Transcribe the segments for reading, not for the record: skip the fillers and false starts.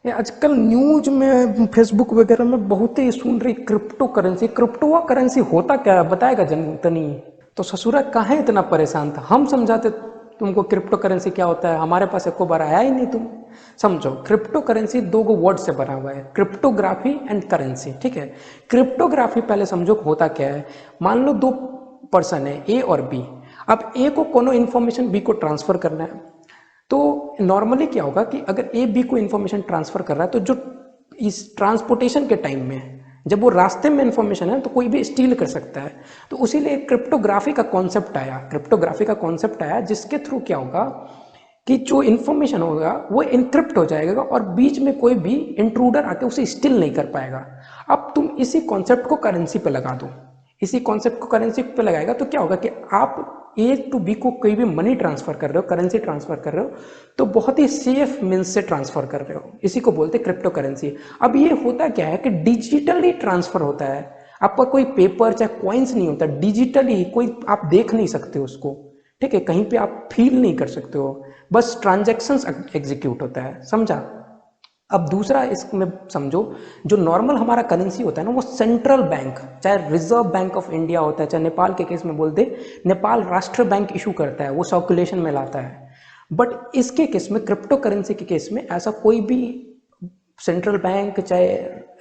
ये आजकल न्यूज में फेसबुक वगैरह में बहुत ही सुन रही क्रिप्टो करेंसी। क्रिप्टो करेंसी होता क्या है बताएगा जन तनी। तो ससुरा काहे इतना परेशान था, हम समझाते तुमको क्रिप्टो करेंसी क्या होता है, हमारे पास एको बार आया ही नहीं तुम। समझो, क्रिप्टो करेंसी दो गो वर्ड से बना हुआ है, क्रिप्टोग्राफी एंड करेंसी। ठीक है, क्रिप्टोग्राफी पहले समझो होता क्या है। मान लो दो पर्सन है ए और बी। अब ए को कोनो इन्फॉर्मेशन बी को ट्रांसफर करना है। तो नॉर्मली क्या होगा कि अगर ए बी को इन्फॉर्मेशन ट्रांसफर कर रहा है तो जो इस ट्रांसपोर्टेशन के टाइम में जब वो रास्ते में इन्फॉर्मेशन है तो कोई भी स्टील कर सकता है। तो उसीलिए क्रिप्टोग्राफी का कॉन्सेप्ट आया, क्रिप्टोग्राफी का कॉन्सेप्ट आया जिसके थ्रू क्या होगा कि जो इन्फॉर्मेशन होगा वो इनक्रिप्ट हो जाएगा और बीच में कोई भी इंट्रूडर आके उसे स्टील नहीं कर पाएगा। अब तुम इसी कॉन्सेप्ट को करेंसी पे लगा दो, इसी कॉन्सेप्ट को करेंसी पे लगाएगा तो क्या होगा कि आप ए टू बी को कोई भी मनी ट्रांसफर कर रहे हो, करेंसी ट्रांसफर कर रहे हो तो बहुत ही सेफ मीन्स से ट्रांसफर कर रहे हो। इसी को बोलते हैं क्रिप्टो करेंसी। अब ये होता क्या है कि डिजिटली ट्रांसफर होता है, आपका कोई पेपर चाहे कॉइन्स नहीं होता, डिजिटली कोई आप देख नहीं सकते उसको। ठीक है, कहीं पे आप फील नहीं कर सकते हो, बस ट्रांजैक्शंस एग्जीक्यूट होता है। समझा। अब दूसरा इसमें समझो, जो नॉर्मल हमारा करेंसी होता है ना वो सेंट्रल बैंक, चाहे रिजर्व बैंक ऑफ इंडिया होता है, चाहे नेपाल के केस में बोलते नेपाल राष्ट्र बैंक इशू करता है, वो सर्कुलेशन में लाता है। बट इसके केस में, क्रिप्टो करेंसी के केस में ऐसा कोई भी सेंट्रल बैंक चाहे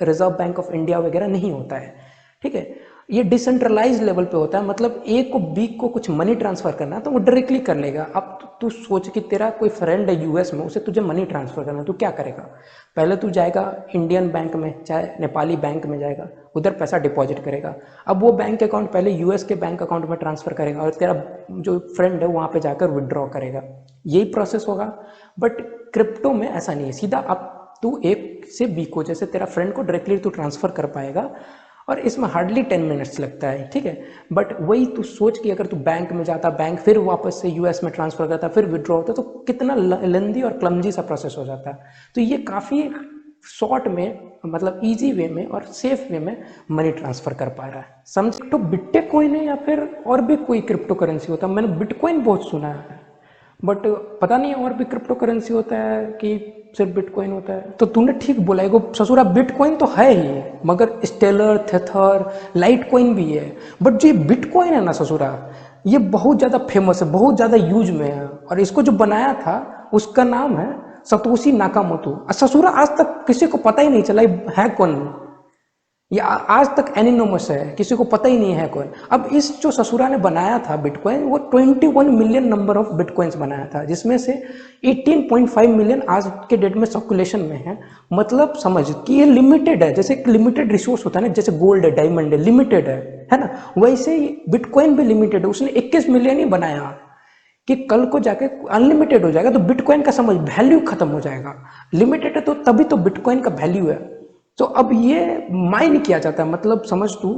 रिजर्व बैंक ऑफ इंडिया वगैरह नहीं होता है। ठीक है, ये डिसेंट्रलाइज लेवल पे होता है, मतलब ए को बी को कुछ मनी ट्रांसफर करना है तो वो डायरेक्टली कर लेगा। अब तू सोच कि तेरा कोई फ्रेंड है यूएस में, उसे तुझे मनी ट्रांसफर करना है, तू क्या करेगा? पहले तू जाएगा इंडियन बैंक में चाहे नेपाली बैंक में जाएगा, उधर पैसा डिपॉजिट करेगा। अब वो बैंक अकाउंट पहले यूएस के बैंक अकाउंट में ट्रांसफर करेगा और तेरा जो फ्रेंड है वहाँ पे जाकर विड्रॉ करेगा, यही प्रोसेस होगा। बट क्रिप्टो में ऐसा नहीं है, सीधा अब तू एक से बी को, जैसे तेरा फ्रेंड को डायरेक्टली तू ट्रांसफर कर पाएगा और इसमें हार्डली 10 मिनट्स लगता है। ठीक है, बट वही तू सोच कि अगर तू बैंक में जाता, बैंक फिर वापस से यूएस में ट्रांसफर करता, फिर विड्रॉ होता, तो कितना लेंदी और क्लमजी सा प्रोसेस हो जाता। तो ये काफ़ी शॉर्ट में, मतलब इजी वे में और सेफ वे में मनी ट्रांसफर कर पा रहा है। समझ। तो बिटकॉइन है या फिर और भी कोई क्रिप्टो करेंसी होता है? मैंने बिटकॉइन बहुत सुना है बट पता नहीं और भी क्रिप्टो करेंसी होता है कि सिर्फ बिटकॉइन होता है। तो तूने ठीक बोला, एगो ससुरा बिटकॉइन तो है ही, मगर स्टेलर, थेथर, लाइट कॉइन भी है। बट जो ये बिटकॉइन है ना ससुरा, ये बहुत ज़्यादा फेमस है, बहुत ज़्यादा यूज में है। और इसको जो बनाया था उसका नाम है सतोशी नाकामोटो। और ससुरा आज तक किसी को पता ही नहीं चला ये है कौन। ये आज तक एनिनोमस है, किसी को पता ही नहीं है कौन। अब इस जो ससुरा ने बनाया था बिटकॉइन, वो 21 मिलियन नंबर ऑफ बिटकॉइंस बनाया था, जिसमें से 18.5 मिलियन आज के डेट में सर्कुलेशन में है। मतलब समझ कि ये लिमिटेड है, जैसे लिमिटेड रिसोर्स होता है ना, जैसे गोल्ड है, डायमंड है, लिमिटेड है ना, वैसे ही बिटकॉइन भी लिमिटेड है। उसने 21 मिलियन ही बनाया कि कल को जाके अनलिमिटेड हो जाएगा तो बिटकॉइन का समझ वैल्यू खत्म हो जाएगा। लिमिटेड है तो तभी तो बिटकॉइन का वैल्यू है। तो अब ये माइन किया जाता है, मतलब समझ तू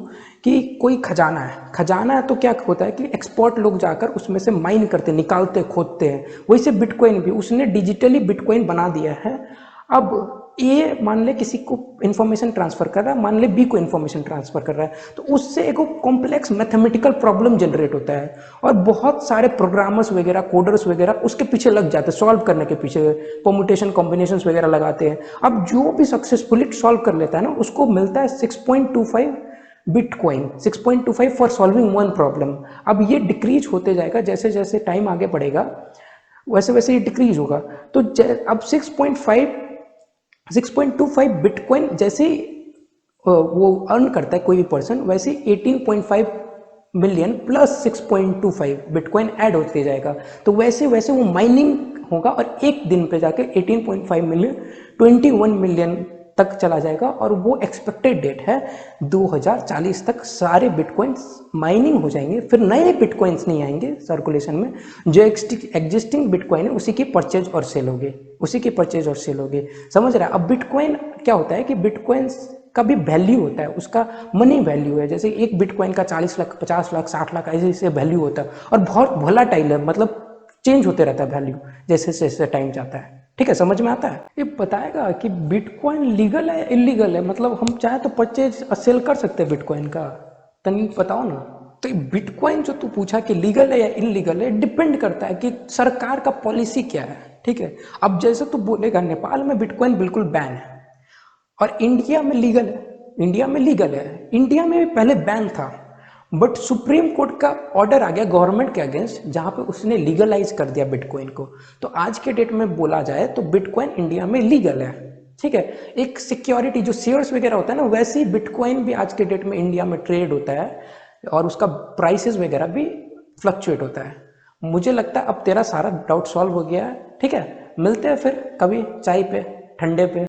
कि कोई खजाना है, खजाना है तो क्या होता है कि एक्सपर्ट लोग जाकर उसमें से माइन करते, निकालते, खोदते हैं। वैसे बिटकॉइन भी उसने डिजिटली बिटकॉइन बना दिया है। अब ए मान ले किसी को इन्फॉर्मेशन ट्रांसफर कर रहा है, मान ले बी को इन्फॉर्मेशन ट्रांसफर कर रहा है, तो उससे एक कॉम्प्लेक्स मैथमेटिकल प्रॉब्लम जनरेट होता है और बहुत सारे प्रोग्रामर्स वगैरह, कोडर्स वगैरह उसके पीछे लग जाते हैं, सॉल्व करने के पीछे परमुटेशन कॉम्बिनेशन वगैरह लगाते हैं। अब जो भी सक्सेसफुली सॉल्व कर लेता है ना, उसको मिलता है 6.25 bitcoin, 6.25 for solving one problem. अब ये डिक्रीज होते जाएगा, जैसे जैसे टाइम आगे बढ़ेगा वैसे वैसे ये डिक्रीज होगा। तो अब 6.25 बिटकॉइन जैसे वो अर्न करता है कोई भी पर्सन, वैसे 18.5 मिलियन प्लस 6.25 बिटकॉइन ऐड होते जाएगा। तो वैसे वैसे वो माइनिंग होगा और एक दिन पे जाके 18.5 मिलियन 21 मिलियन तक चला जाएगा। और वो एक्सपेक्टेड डेट है 2040 तक सारे बिटकॉइंस माइनिंग हो जाएंगे, फिर नए बिटकॉइंस नहीं आएंगे सर्कुलेशन में। जो एग्जिस्टिंग बिटकॉइन है उसी की परचेज और सेल होगी, उसी की परचेज और सेल होगी। समझ रहा है? अब बिटकॉइन क्या होता है कि बिटकॉइंस का भी वैल्यू होता है, उसका मनी वैल्यू है। जैसे एक बिटकॉइन का 40 लाख, 50 लाख, 60 लाख ऐसे वैल्यू होता है और बहुत वोलेटाइल है, मतलब चेंज होते रहता है वैल्यू जैसे जैसे टाइम जाता है। ठीक है, समझ में आता है? ये बताएगा कि बिटकॉइन लीगल है या इलीगल है, मतलब हम चाहे तो परचेज और सेल कर सकते हैं बिटकॉइन का, तनी बताओ ना। तो बिटकॉइन जो तू पूछा कि लीगल है या इलीगल है, डिपेंड करता है कि सरकार का पॉलिसी क्या है। ठीक है। अब जैसे तू बोलेगा नेपाल में बिटकॉइन बिल्कुल बैन है और इंडिया में लीगल है, इंडिया में लीगल है, इंडिया में भी पहले बैन था, बट सुप्रीम कोर्ट का ऑर्डर आ गया गवर्नमेंट के अगेंस्ट, जहां पे उसने लीगलाइज कर दिया बिटकॉइन को। तो आज के डेट में बोला जाए तो बिटकॉइन इंडिया में लीगल है, ठीक है। एक सिक्योरिटी जो शेयर्स वगैरह होता है ना, वैसे ही बिटकॉइन भी आज के डेट में इंडिया में ट्रेड होता है और उसका प्राइसेस वगैरह भी फ्लक्चुएट होता है। मुझे लगता है अब तेरा सारा डाउट सॉल्व हो गया है, ठीक है। मिलते हैं फिर कभी चाय पे, ठंडे पे।